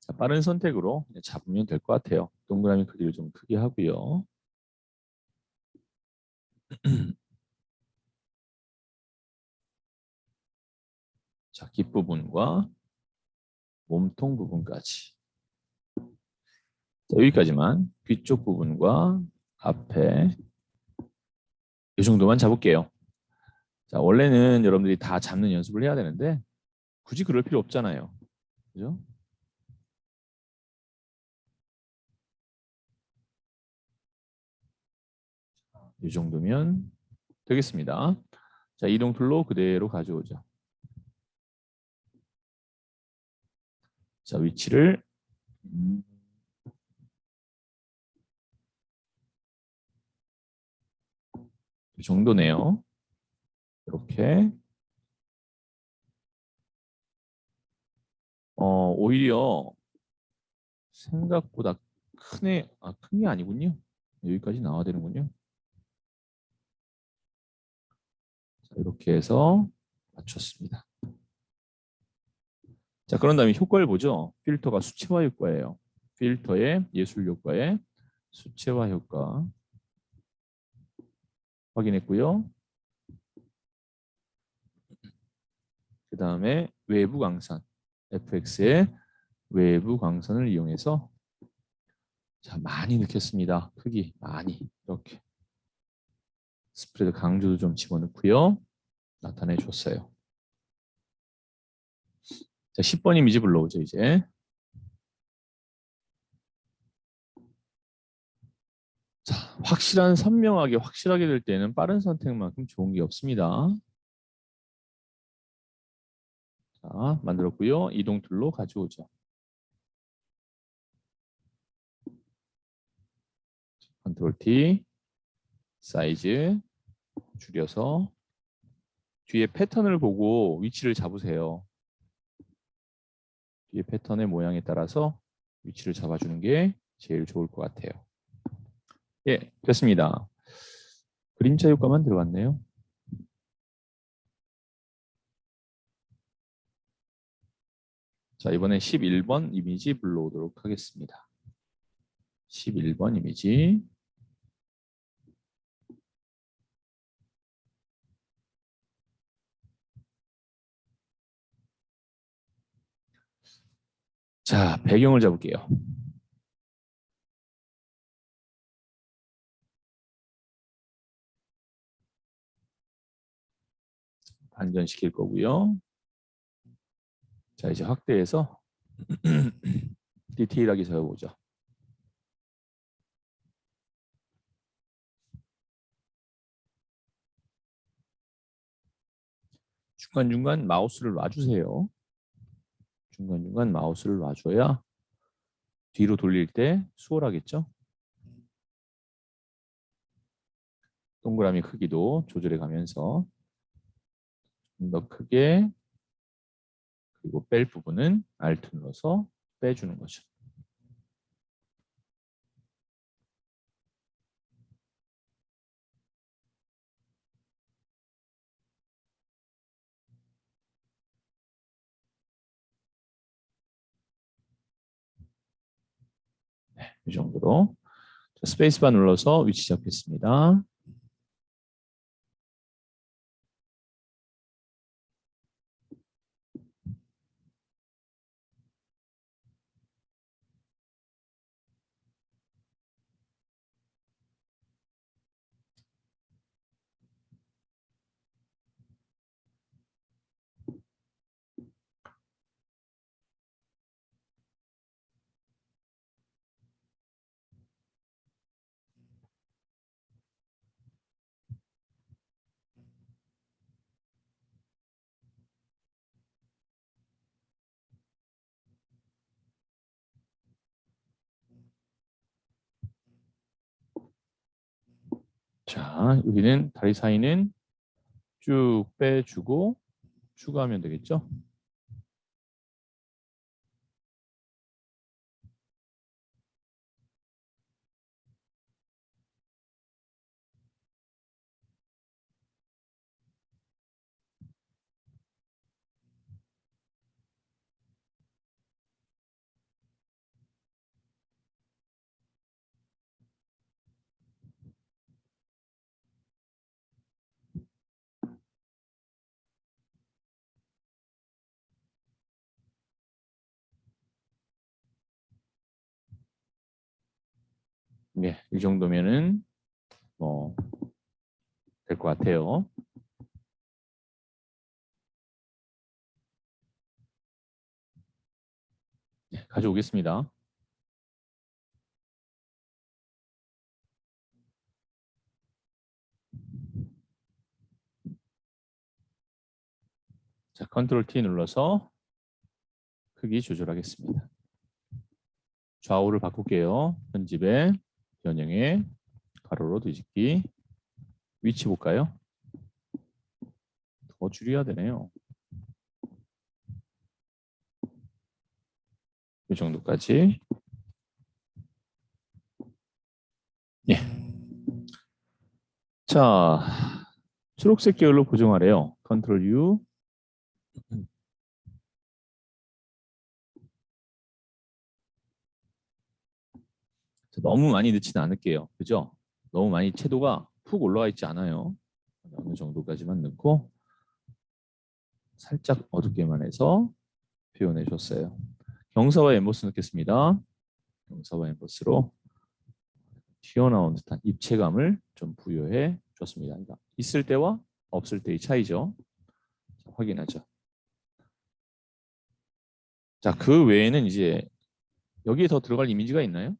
A: 자, 빠른 선택으로 잡으면 될 것 같아요. 동그라미 크기를 좀 크게 하고요. 자, 깃부분과 몸통 부분까지. 자, 여기까지만 귀 쪽 부분과 앞에 이 정도만 잡을게요. 자, 원래는 여러분들이 다 잡는 연습을 해야 되는데 굳이 그럴 필요 없잖아요. 그죠? 이 정도면 되겠습니다. 자, 이동 툴로 그대로 가져오죠. 자, 위치를 이 정도네요. 이렇게 오히려 생각보다 큰 게 아니군요. 여기까지 나와야 되는군요. 자, 이렇게 해서 맞췄습니다. 자, 그런 다음에 효과를 보죠. 필터가 수채화 효과예요. 필터의 예술 효과의 수채화 효과 확인했고요. 그 다음에 외부 광선, FX의 외부 광선을 이용해서 자, 많이 넣겠습니다. 크기 많이 이렇게 스프레드 강조도 좀 집어넣고요. 나타내 줬어요. 자, 10번 이미지 불러오죠, 이제. 자, 선명하게 확실하게 될 때는 빠른 선택만큼 좋은 게 없습니다. 자, 만들었고요. 이동 툴로 가져오죠. 컨트롤 T, 사이즈 줄여서 뒤에 패턴을 보고 위치를 잡으세요. 뒤에 패턴의 모양에 따라서 위치를 잡아주는 게 제일 좋을 것 같아요. 예, 됐습니다. 그림자 효과만 들어갔네요. 자, 이번엔 11번 이미지 불러오도록 하겠습니다. 11번 이미지. 자, 배경을 잡을게요. 반전시킬 거고요. 자, 이제 확대해서 디테일하게 적어보죠. 중간중간 마우스를 놔주세요. 중간중간 마우스를 놔줘야 뒤로 돌릴 때 수월하겠죠? 동그라미 크기도 조절해 가면서 좀 더 크게 그리고 뺄 부분은 Alt 눌러서 빼주는 거죠. 이 정도로 스페이스바 눌러서 위치 잡겠습니다. 자, 여기는 다리 사이는 쭉 빼주고 추가하면 되겠죠? 네, 이 정도면은 뭐 될 것 같아요. 네, 가져오겠습니다. 자, 컨트롤 T 눌러서 크기 조절하겠습니다. 좌우를 바꿀게요. 편집에 변형에 가로로 뒤집기. 위치 볼까요? 더 줄여야 되네요. 이 정도까지. 예. 자, 초록색 계열로 보정하래요. 컨트롤 U. 너무 많이 넣지는 않을게요. 그죠? 너무 많이 채도가 푹 올라와 있지 않아요. 어느 정도까지만 넣고 살짝 어둡게만 해서 표현해 줬어요. 경사와 엠보스 넣겠습니다. 경사와 엠보스로 튀어나온 듯한 입체감을 좀 부여해 줬습니다. 그러니까 있을 때와 없을 때의 차이죠. 자, 확인하죠. 자, 그 외에는 이제 여기에 더 들어갈 이미지가 있나요?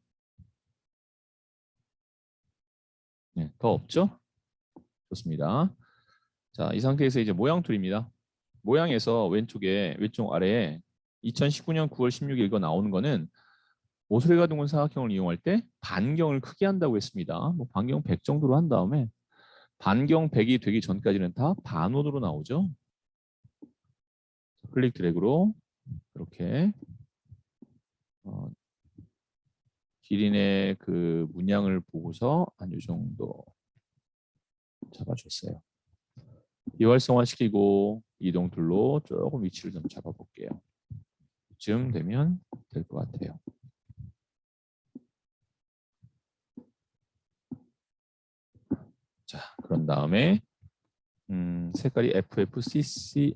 A: 네, 더 없죠? 좋습니다. 자, 이 상태에서 이제 모양 툴입니다. 모양에서 왼쪽 아래에 2019년 9월 16일 이거 나오는 거는 모서리가 둥근 사각형을 이용할 때 반경을 크게 한다고 했습니다. 뭐 반경 100 정도로 한 다음에 반경 100이 되기 전까지는 다 반원으로 나오죠. 클릭 드래그로 이렇게 기린의 그 문양을 보고서 한 이 정도 잡아줬어요. 비활성화시키고 이동 툴로 조금 위치를 좀 잡아볼게요. 이쯤 되면 될 것 같아요. 자, 그런 다음에 색깔이 FFCC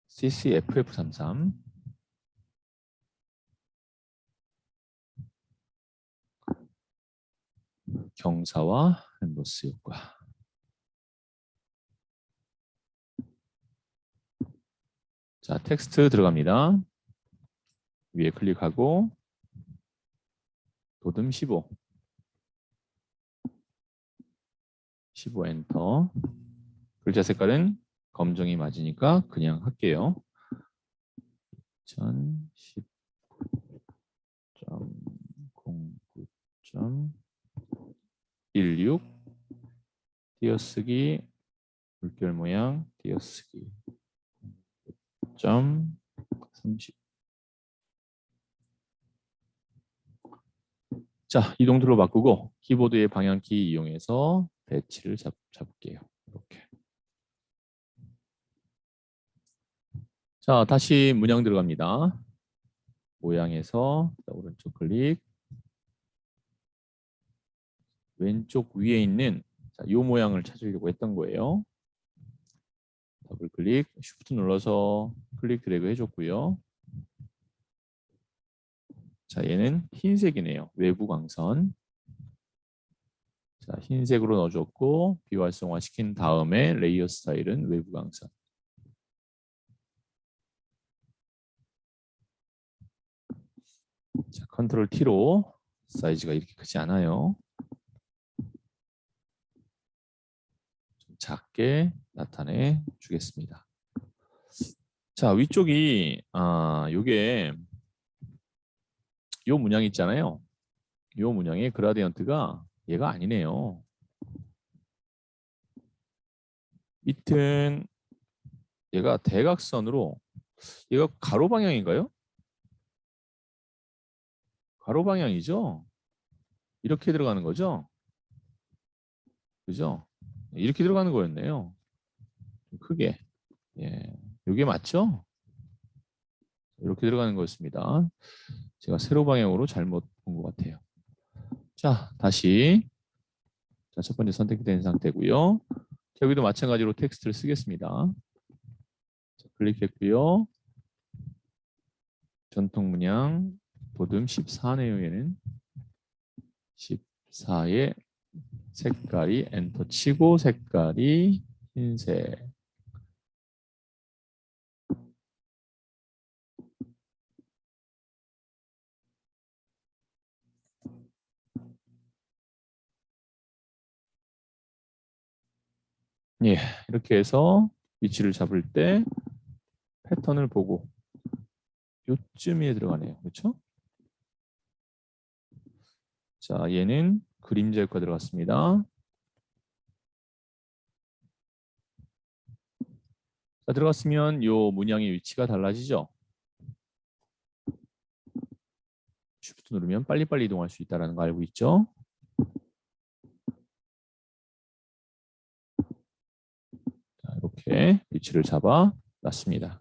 A: CCFF33 경사와 엠보스 효과. 자, 텍스트 들어갑니다. 위에 클릭하고 도듬 15 엔터. 글자 색깔은 검정이 맞으니까 그냥 할게요. 2019.16 띄어쓰기 물결 모양 띄어쓰기 30. 자, 이동툴로 바꾸고 키보드의 방향키 이용해서 배치를 잡을게요. 이렇게. 자, 다시 문양 들어갑니다. 모양에서 오른쪽 클릭. 왼쪽 위에 있는 이 모양을 찾으려고 했던 거예요. 더블 클릭, 쉬프트 눌러서 클릭 드래그 해줬고요. 자, 얘는 흰색이네요. 외부 광선. 자, 흰색으로 넣어줬고 비활성화 시킨 다음에 레이어 스타일은 외부 광선. 자, 컨트롤 T로 사이즈가 이렇게 크지 않아요. 좀 작게 나타내 주겠습니다. 자, 위쪽이 요게 요 문양 있잖아요. 요 문양의 그라디언트가 얘가 아니네요. 밑은 얘가 대각선으로 얘가 가로 방향인가요? 가로 방향이죠. 이렇게 들어가는 거죠. 그죠? 이렇게 들어가는 거였네요. 좀 크게. 예, 이게 맞죠? 이렇게 들어가는 거였습니다. 제가 세로 방향으로 잘못 본 것 같아요. 자, 다시. 자, 첫 번째 선택된 상태고요. 자, 여기도 마찬가지로 텍스트를 쓰겠습니다. 자, 클릭했고요. 전통 문양 보듬 14네요. 얘는 14의 색깔이 엔터 치고 색깔이 흰색. 예, 이렇게 해서 위치를 잡을 때 패턴을 보고 요쯤에 들어가네요. 그렇죠? 자, 얘는 그림자 효과 들어갔습니다. 자, 들어갔으면 요 문양의 위치가 달라지죠. Shift 누르면 빨리빨리 이동할 수 있다는 거 알고 있죠? 자, 이렇게 위치를 잡아 놨습니다.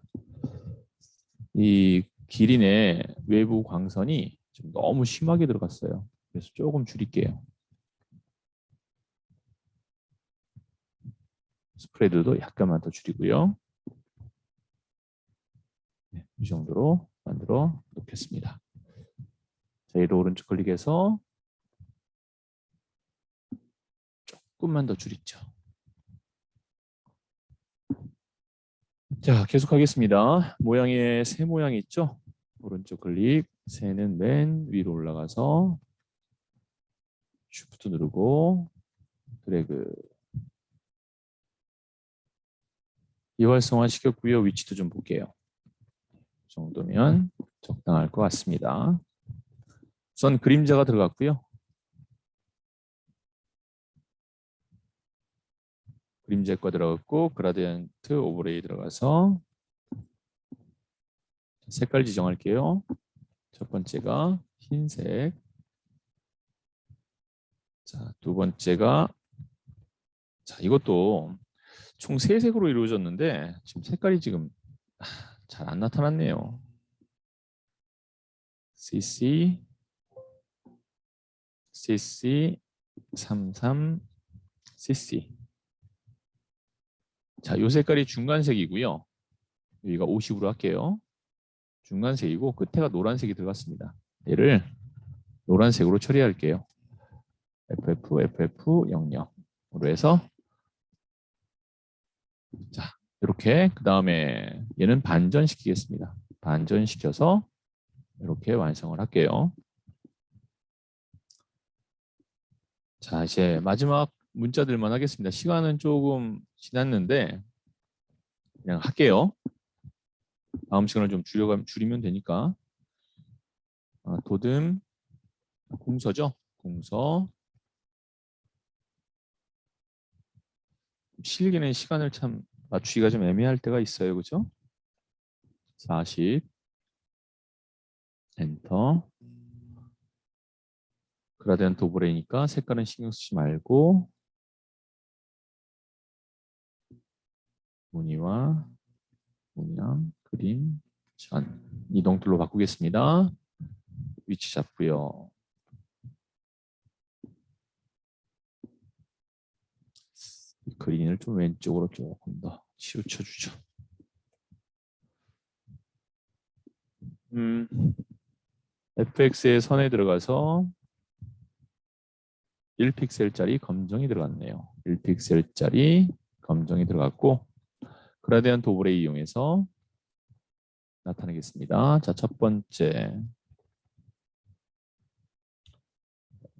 A: 이 기린의 외부 광선이 좀 너무 심하게 들어갔어요. 그래서 조금 줄일게요. 스프레드도 약간만 더 줄이고요. 네, 이 정도로 만들어 놓겠습니다. 자, 얘도 오른쪽 클릭해서 조금만 더 줄이죠. 자, 계속하겠습니다. 모양의 새 모양이 있죠? 오른쪽 클릭, 새는 맨 위로 올라가서 Shift 누르고 드래그. 이활성화 시켰고요. 위치도 좀 볼게요. 이 정도면 적당할 것 같습니다. 우선 그림자가 들어갔고요. 그림자과 들어갔고 그라디언트 오버레이 들어가서 색깔 지정할게요. 첫 번째가 흰색. 자, 두 번째가 자, 이것도 총 3색으로 이루어졌는데 지금 색깔이 지금 잘 안 나타났네요. CC 33 CC. 자, 요 색깔이 중간색이고요. 여기가 50으로 할게요. 중간색이고 끝에가 노란색이 들어갔습니다. 얘를 노란색으로 처리할게요. FF00으로 해서 자, 이렇게 그 다음에 얘는 반전시키겠습니다. 반전시켜서 이렇게 완성을 할게요. 자, 이제 마지막 문자들만 하겠습니다. 시간은 조금 지났는데 그냥 할게요. 다음 시간을 좀 줄이면 되니까. 도듬 공서죠. 공서. 실기는 시간을 참 맞추기가 좀 애매할 때가 있어요. 그죠? 40 엔터. 그라디언트 오버레이니까 색깔은 신경 쓰지 말고 무늬와 문양, 그림, 전 이동툴로 바꾸겠습니다. 위치 잡고요. 그린을 좀 왼쪽으로 조금 더 치우쳐 주죠. fx의 선에 들어가서 1픽셀짜리 검정이 들어갔네요. 1픽셀짜리 검정이 들어갔고 그라디언트 오버레이 이용해서 나타내겠습니다. 자, 첫 번째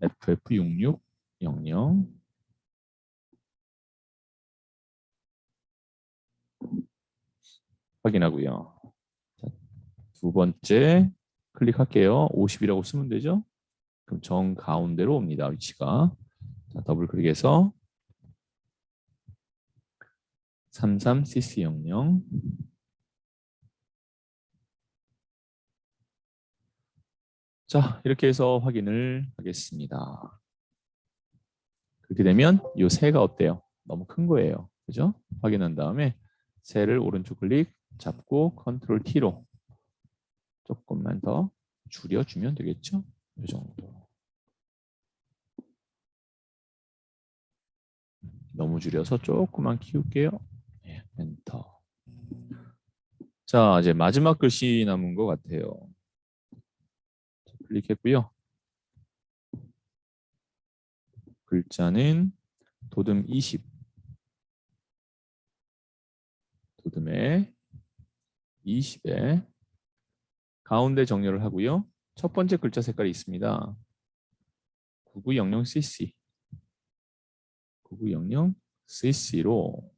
A: FF6600 확인하고요. 자, 두 번째 클릭할게요. 50이라고 쓰면 되죠. 그럼 정 가운데로 옵니다. 위치가. 자, 더블 클릭해서 33cc00. 자, 이렇게 해서 확인을 하겠습니다. 그렇게 되면 이 새가 어때요? 너무 큰 거예요. 그죠? 확인한 다음에 새를 오른쪽 클릭 잡고 컨트롤 T로 조금만 더 줄여주면 되겠죠? 이 정도. 너무 줄여서 조금만 키울게요. 네, 엔터. 자, 이제 마지막 글씨 남은 것 같아요. 클릭했고요. 글자는 도듬 20. 도듬에 20에 가운데 정렬을 하고요. 첫 번째 글자 색깔이 있습니다. 9900cc. 9900cc로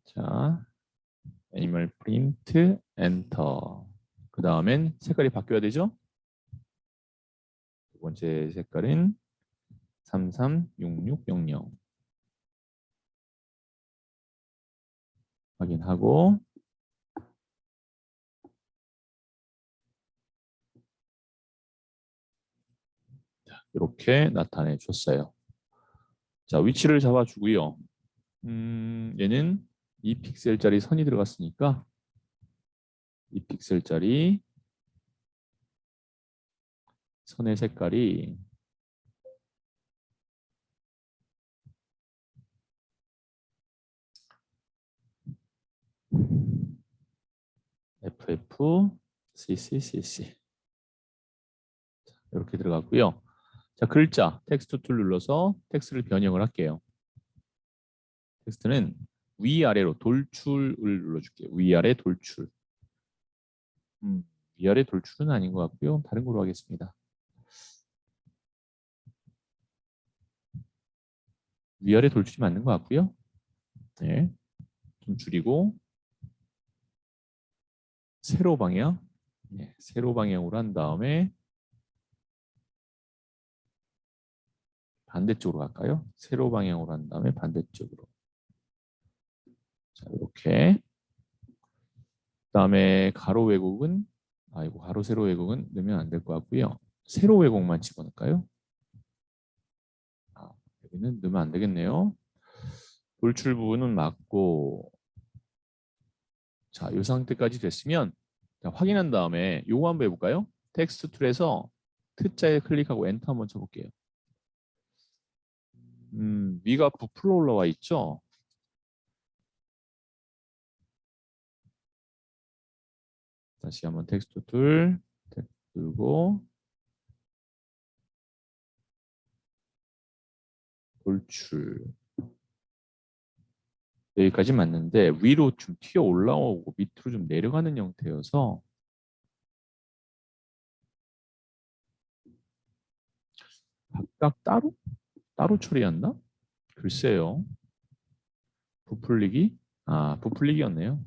A: 자, 애니멀 프린트 엔터. 그 다음엔 색깔이 바뀌어야 되죠? 두 번째 색깔은 336600 확인하고 이렇게 나타내 줬어요. 자, 위치를 잡아주고요. 얘는 2픽셀짜리 선이 들어갔으니까 2픽셀짜리 선의 색깔이 FF CCCC 이렇게 들어갔고요. 자, 글자 텍스트 툴 눌러서 텍스트를 변형을 할게요. 텍스트는 위아래로 돌출을 눌러줄게요. 위아래 돌출. 위아래 돌출은 아닌 것 같고요. 다른 걸로 하겠습니다. 위아래 돌출이 맞는 것 같고요. 네, 좀 줄이고 세로 방향. 네, 세로 방향으로 한 다음에 반대쪽으로 갈까요? 세로 방향으로 한 다음에 반대쪽으로. 자, 이렇게. 그다음에 가로 왜곡은 이거 가로 세로 왜곡은 넣으면 안 될 것 같고요. 세로 왜곡만 집어넣을까요? 여기는 넣으면 안 되겠네요. 돌출 부분은 맞고 자, 이 상태까지 됐으면 자, 확인한 다음에 요거 한번 해볼까요? 텍스트 툴에서 T자에 클릭하고 엔터 한번 쳐볼게요. 위가 부풀어 올라와 있죠? 다시 한번 텍스트 툴 들고 돌출 여기까지 맞는데 위로 좀 튀어 올라오고 밑으로 좀 내려가는 형태여서 각각 따로 처리한다? 글쎄요. 부풀리기? 부풀리기였네요.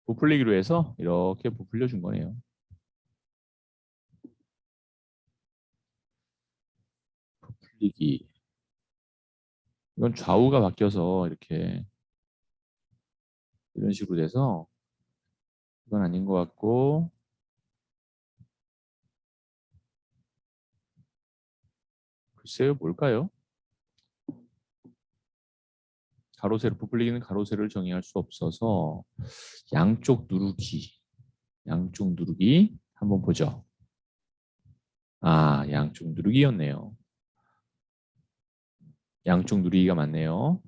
A: 부풀리기로 해서 이렇게 부풀려 준 거네요. 부풀리기. 이건 좌우가 바뀌어서 이렇게 이런 식으로 돼서 이건 아닌 것 같고 글쎄요 뭘까요? 가로세로 부풀리기는 가로세로를 정의할 수 없어서 양쪽 누르기 한번 보죠. 양쪽 누르기였네요. 양쪽 누르기가 맞네요.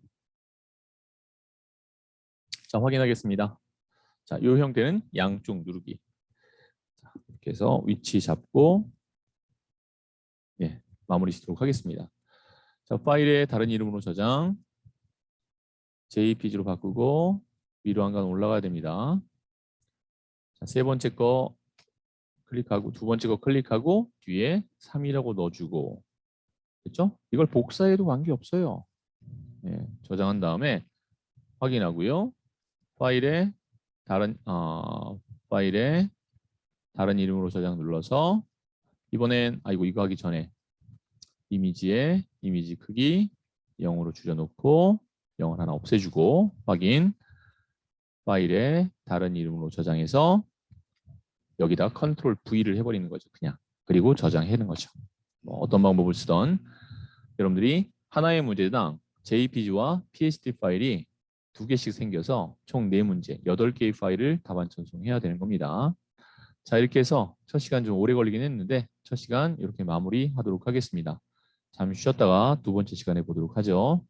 A: 자, 확인하겠습니다. 자, 이 형태는 양쪽 누르기. 자, 이렇게 해서 위치 잡고 네, 마무리 짓도록 하겠습니다. 자, 파일에 다른 이름으로 저장 JPG로 바꾸고 위로 한 칸 올라가야 됩니다. 자, 세 번째 거 클릭하고 두 번째 거 클릭하고 뒤에 3이라고 넣어주고 됐죠? 이걸 복사해도 관계없어요. 네, 저장한 다음에 확인하고요. 파일에 다른 파일에 다른 이름으로 저장 눌러서 이번엔 이거 하기 전에 이미지에 이미지 크기 0으로 줄여놓고 0을 하나 없애주고 확인. 파일에 다른 이름으로 저장해서 여기다 컨트롤 V를 해버리는 거죠. 그냥. 그리고 저장하는 거죠. 뭐 어떤 방법을 쓰던 여러분들이 하나의 문제당 JPG와 PSD 파일이 2개씩 생겨서 총 4문제, 8개의 파일을 답안 전송해야 되는 겁니다. 자, 이렇게 해서 첫 시간 좀 오래 걸리긴 했는데 첫 시간 이렇게 마무리하도록 하겠습니다. 잠시 쉬었다가 두 번째 시간에 보도록 하죠.